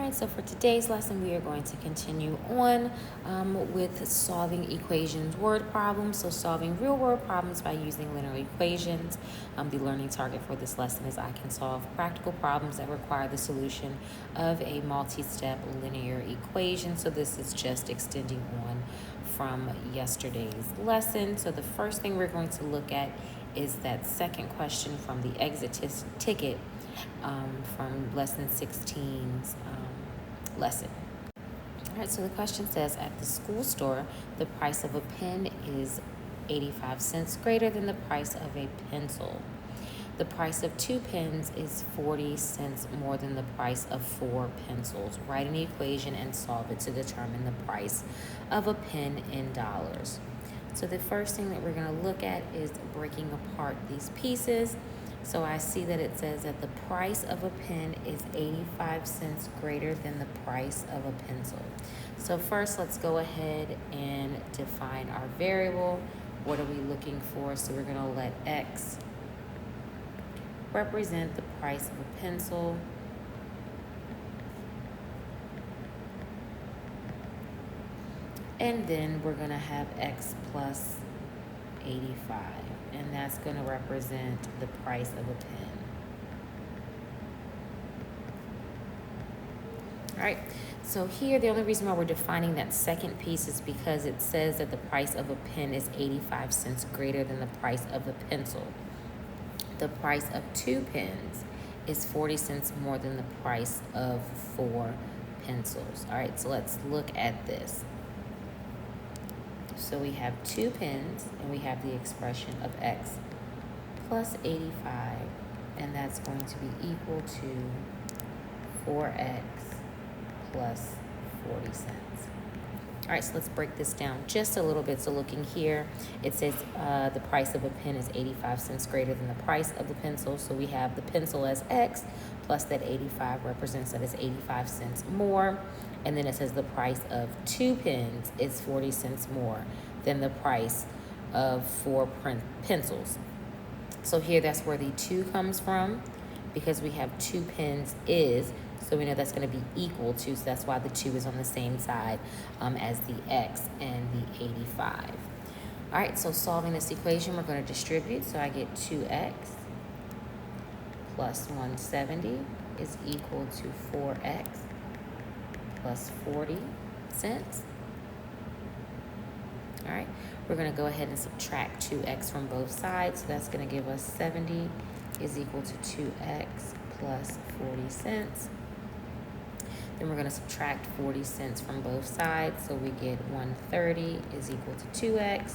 All right, so for today's lesson, we are going to continue on with solving equations word problems. So solving real world problems by using linear equations. The learning target for this lesson is I can solve practical problems that require the solution of a multi-step linear equation. So this is just extending on from yesterday's lesson. So the first thing we're going to look at is that second question from the exit ticket from lesson 16's lesson. All right, so the question says, at the school store, the price of a pen is 85 cents greater than the price of a pencil. The price of 2 pens is 40 cents more than the price of 4 pencils. Write an equation and solve it to determine the price of a pen in dollars. So the first thing that we're going to look at is breaking apart these pieces. So I see that it says that the price of a pen is 85 cents greater than the price of a pencil. So first, let's go ahead and define our variable. What are we looking for? So we're going to let X represent the price of a pencil. And then we're going to have X plus 85, and that's going to represent the price of a pen. All right, so here the only reason why we're defining that second piece is because it says that the price of a pen is 85 cents greater than the price of a pencil. The price of 2 pens is 40 cents more than the price of 4 pencils. All right, so let's look at this. So we have 2 pens, and we have the expression of X plus 85, and that's going to be equal to 4X plus 40 cents. All right, so let's break this down just a little bit. So looking here, it says the price of a pen is 85 cents greater than the price of the pencil. So we have the pencil as X plus that 85 represents that it's 85 cents more. And then it says the price of 2 pens is 40 cents more than the price of 4 pencils. So here, that's where the 2 comes from, because we have 2 pens is, so we know that's going to be equal to, so that's why the 2 is on the same side as the X and the 85. All right, so solving this equation, we're going to distribute. So I get 2X plus 170 is equal to 4X plus 40 cents. All right, we're going to go ahead and subtract 2X from both sides. So that's going to give us 70 is equal to 2X plus 40 cents. Then we're going to subtract 40 cents from both sides. So we get 130 is equal to 2X.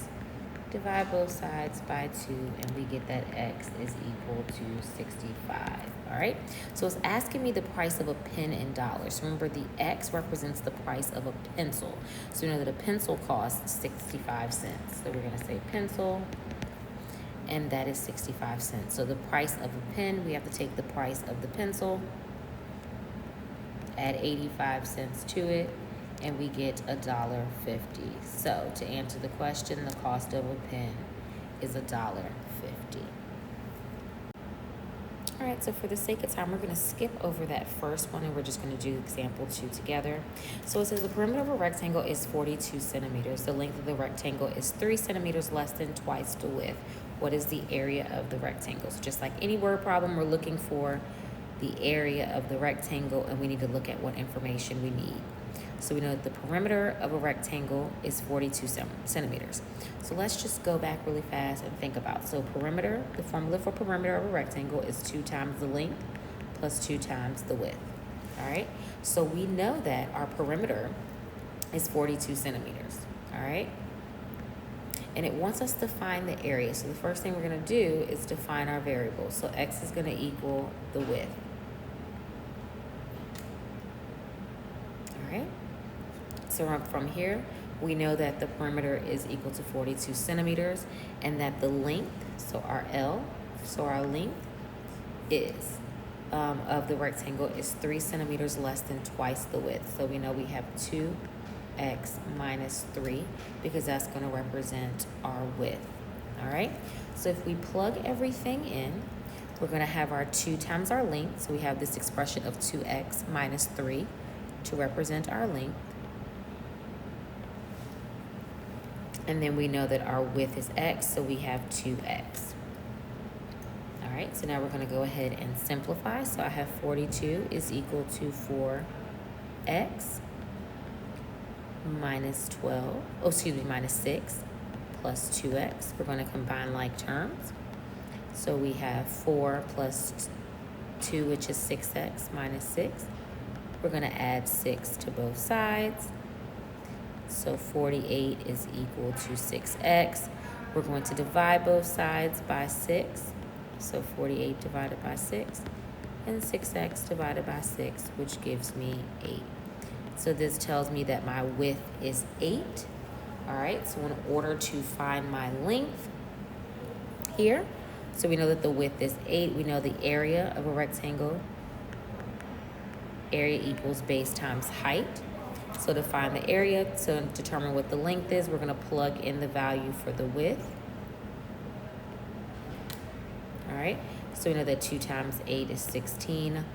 Divide both sides by 2, and we get that X is equal to 65. All right, so it's asking me the price of a pen in dollars. Remember, the X represents the price of a pencil. So we know that a pencil costs 65 cents. So we're going to say pencil, and that is 65 cents. So the price of a pen, we have to take the price of the pencil, add 85 cents to it, and we get $1.50. So to answer the question, the cost of a pen is $1.50. All right, so for the sake of time, we're going to skip over that first one, and we're just going to do example 2 together. So it says the perimeter of a rectangle is 42 centimeters. The length of the rectangle is 3 centimeters less than twice the width. What is the area of the rectangle? So just like any word problem, we're looking for the area of the rectangle, and we need to look at what information we need. So we know that the perimeter of a rectangle is 42 centimeters. So let's just go back really fast and think about. So perimeter, the formula for perimeter of a rectangle is 2 times the length plus 2 times the width. All right, so we know that our perimeter is 42 centimeters. All right, and it wants us to find the area. So the first thing we're going to do is define our variable. So X is going to equal the width. All right, so from here, we know that the perimeter is equal to 42 centimeters, and that the length, so our L, so our length is of the rectangle is 3 centimeters less than twice the width. So we know we have 2X minus 3, because that's going to represent our width. All right, so if we plug everything in, we're going to have our 2 times our length. So we have this expression of 2X minus 3 to represent our length. And then we know that our width is x, so we have 2x. All right, so now we're going to go ahead and simplify. So I have 42 is equal to 4x minus 6 plus 2x. We're going to combine like terms. So we have 4 plus 2, which is 6x minus 6. We're going to add 6 to both sides. So 48 is equal to 6x. We're going to divide both sides by 6. So 48 divided by 6 and 6x divided by 6, which gives me 8. So this tells me that my width is 8. All right, so in order to find my length here, so we know that the width is 8. We know the area of a rectangle, area equals base times height. So to find the area, to determine what the length is, we're going to plug in the value for the width. All right, so we know that 2 times 8 is 16.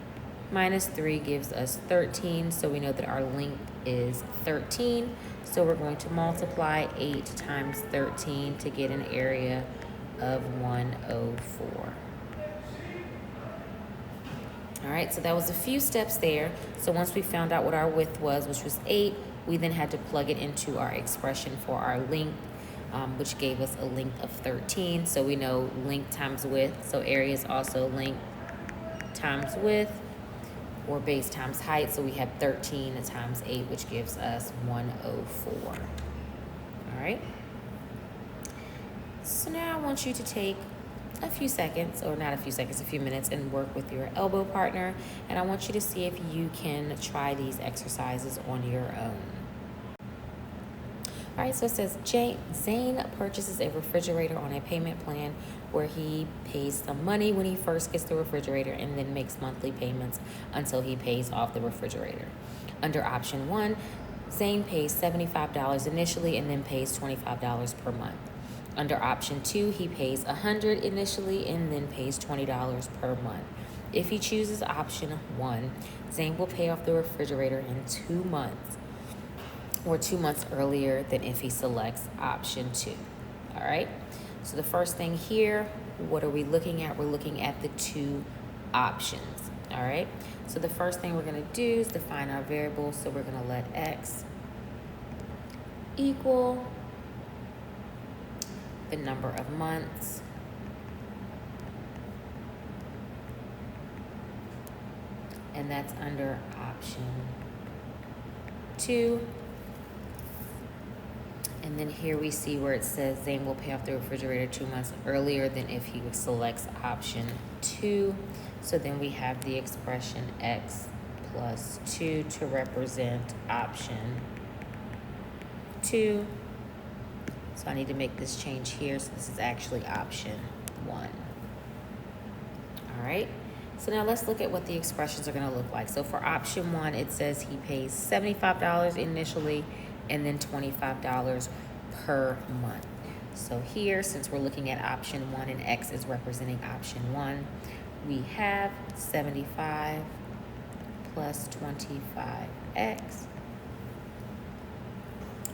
Minus 3 gives us 13, so we know that our length is 13. So we're going to multiply 8 times 13 to get an area of 104. All right, so that was a few steps there. So once we found out what our width was, which was 8, we then had to plug it into our expression for our length, which gave us a length of 13. So we know length times width. So area is also length times width, or base times height. So we have 13 times 8, which gives us 104. All right. So now I want you to take a few seconds, or not a few seconds, a few minutes, and work with your elbow partner. And I want you to see if you can try these exercises on your own. All right, so it says Zane purchases a refrigerator on a payment plan where he pays some money when he first gets the refrigerator and then makes monthly payments until he pays off the refrigerator. Under option 1, Zane pays $75 initially and then pays $25 per month. Under option 2, he pays $100 initially and then pays $20 per month. If he chooses option 1, Zane will pay off the refrigerator in 2 months, or 2 months earlier than if he selects option 2. All right, so the first thing here, what are we looking at? We're looking at the 2 options. All right, so the first thing we're going to do is define our variable. So we're going to let x equal the number of months and that's under option 2. And then here we see where it says Zane will pay off the refrigerator 2 months earlier than if he selects option 2. So then we have the expression x plus 2 to represent option 2. So I need to make this change here. So this is actually option 1. All right. So now let's look at what the expressions are going to look like. So for option 1, it says he pays $75 initially and then $25 per month. So here, since we're looking at option 1 and x is representing option 1, we have 75 plus 25x.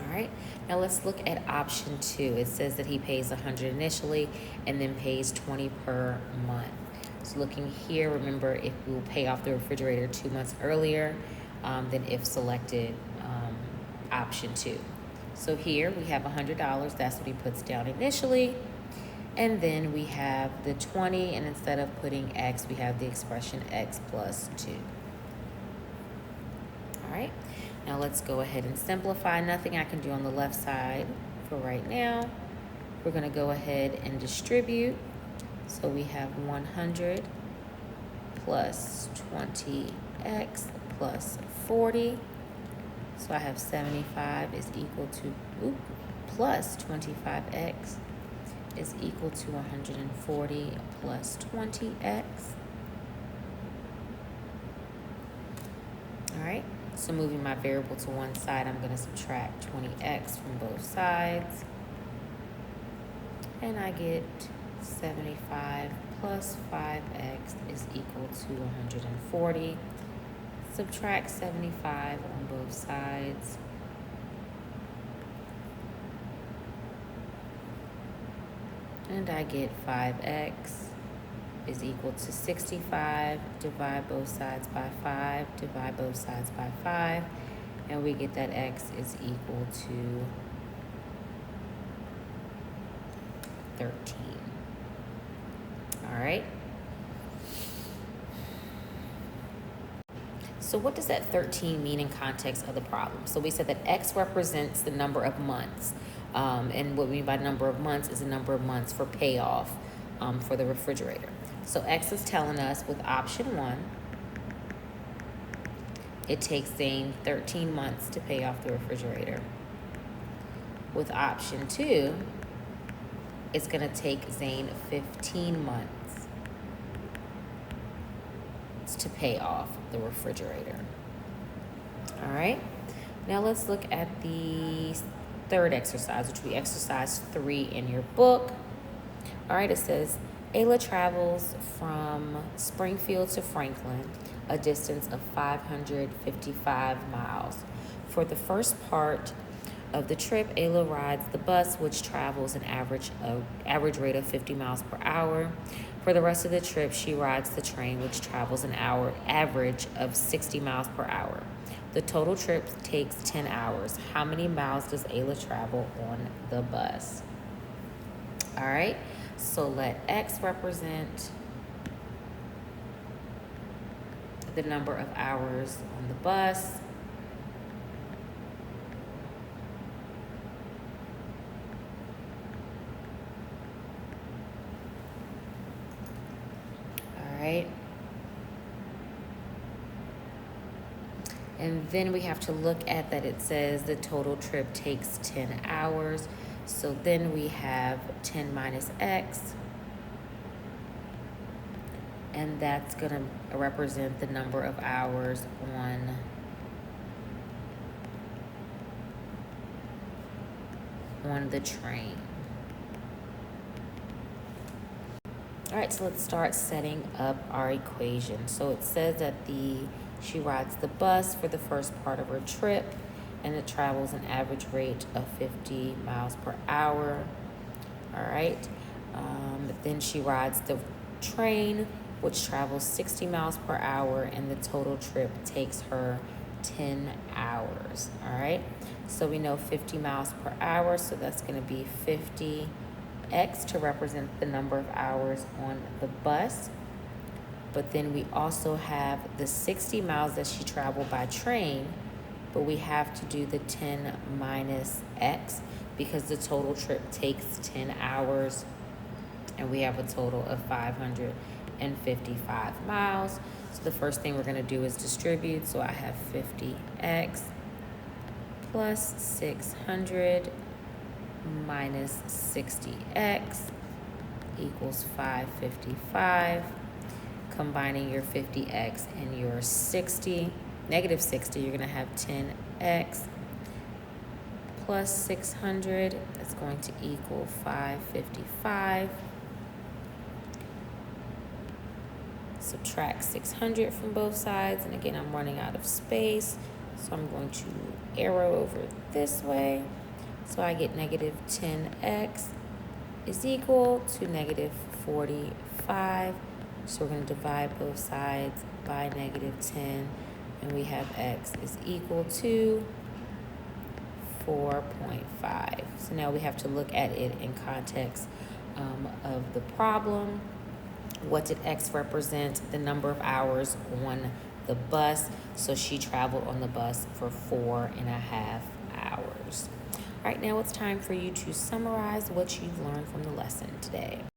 All right, now let's look at option 2. It says that he pays $100 initially and then pays $20 per month. So looking here, remember, if we will pay off the refrigerator 2 months earlier than if selected option 2. So here we have $100. That's what he puts down initially. And then we have the 20, and instead of putting x, we have the expression x plus 2. All right, now let's go ahead and simplify. Nothing I can do on the left side for right now. We're going to go ahead and distribute. So we have 100 plus 20x plus 40. So I have 75 is equal to, plus 25x is equal to 140 plus 20x. All right, so moving my variable to one side, I'm going to subtract 20x from both sides. And I get 75 plus 5x is equal to 140. Subtract 75 on both sides. And I get 5x is equal to 65. Divide both sides by 5. Divide both sides by 5. And we get that x is equal to 13. All right. So what does that 13 mean in context of the problem? So we said that x represents the number of months. And what we mean by number of months is the number of months for payoff for the refrigerator. So x is telling us with option 1, it takes Zane 13 months to pay off the refrigerator. With option 2, it's going to take Zane 15 months to pay off the refrigerator. All right, now let's look at the third exercise, which will be exercise 3 in your book. All right, it says Ayla travels from Springfield to Franklin, a distance of 555 miles. For the first part of the trip, Ayla rides the bus, which travels an average rate of 50 miles per hour. For the rest of the trip, she rides the train, which travels an average of 60 miles per hour. The total trip takes 10 hours. How many miles does Ayla travel on the bus? All right, so let x represent the number of hours on the bus. Right? And then we have to look at that it says the total trip takes 10 hours. So then we have 10 minus x. And that's going to represent the number of hours on the train. All right, so let's start setting up our equation. So it says that she rides the bus for the first part of her trip, and it travels an average rate of 50 miles per hour. All right, then she rides the train, which travels 60 miles per hour, and the total trip takes her 10 hours. All right, so we know 50 miles per hour, so that's going to be 50 x to represent the number of hours on the bus. But then we also have the 60 miles that she traveled by train, but we have to do the 10 minus x because the total trip takes 10 hours and we have a total of 555 miles. So the first thing we're going to do is distribute. So I have 50x plus 600 minus 60x equals 555. Combining your 50x and your negative 60, you're going to have 10x plus 600. That's going to equal 555. Subtract 600 from both sides. And again, I'm running out of space, so I'm going to arrow over this way. So I get negative 10x is equal to negative 45. So we're going to divide both sides by negative 10. And we have x is equal to 4.5. So now we have to look at it in context of the problem. What did x represent? The number of hours on the bus. So she traveled on the bus for 4.5 hours. All right, now it's time for you to summarize what you've learned from the lesson today.